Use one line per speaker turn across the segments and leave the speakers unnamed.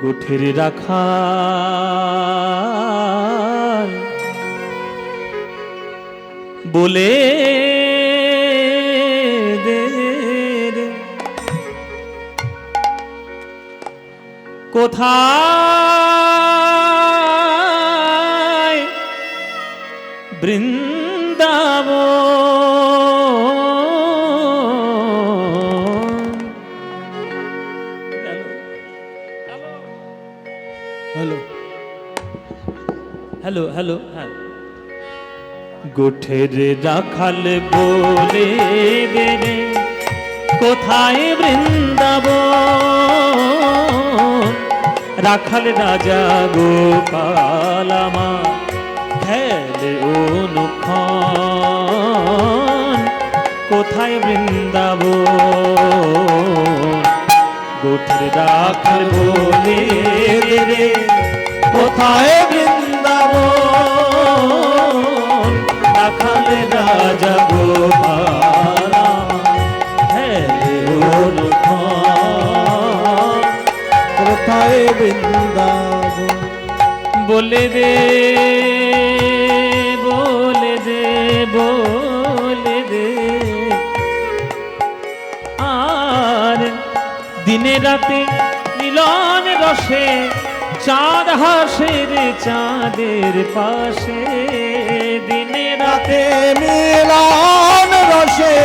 গোঠের রাখাল বলে দে রে কোথায় বৃন্দাবন। হ্যালো হ্যালো হ্যালো হ্যাঁ গোঠের রাখাল বলে দে রে কোথায় বৃন্দাবন। রাখাল রাজা গোপাল আমার খেলে অনুক্ষণ কোথায় বৃন্দাবন। গোঠের রাখাল বলে দে রে কোথায় বৃন্দাবন। রাখাল রাজা গোপাল হেলে অনুক্ষণ কোথায় বৃন্দাবন। বলে দে বলে দে বলে দে আর দিনে রাতে মিলন রসে চাঁদ হাসে রে চাঁদের পাশে। দিনে রাতে
মিলন রসে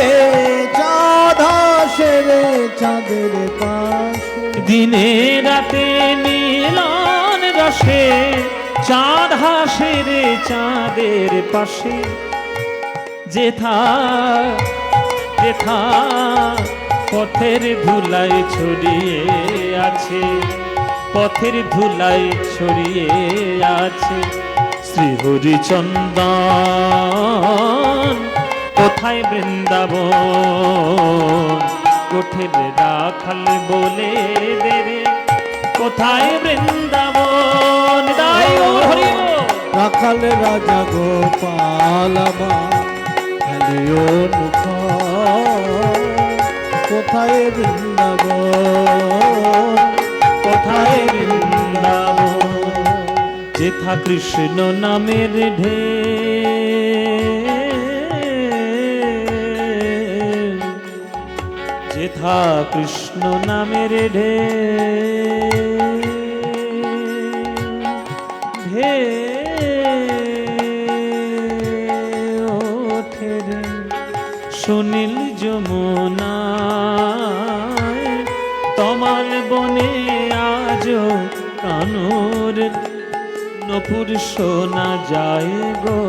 চাঁদ হাসে রে চাঁদের পাশে।
দিনে রাতে মিলন রসে চাঁদ হাসে রে চাঁদের পাশে। যেথা যেথা পথের ধুলাই ছড়িয়ে আছে পথের ধুলাই ছড়িয়ে আছে শ্রীহরিচন্দন কোথায় বৃন্দাবন। গোঠের রাখাল বলে দে রে কোথায় বৃন্দাবন।
রাখাল রাজা গোপাল খেলিও কোথায় বৃন্দাবন
কোথায় বৃন্দাবন। যেথা কৃষ্ণ নামের ঢের যেথা কৃষ্ণ নামের ঢের ওঠে রে সুনীল যমুনায় তমাল বনে আজ কানুর নপুর শোনা যায় গো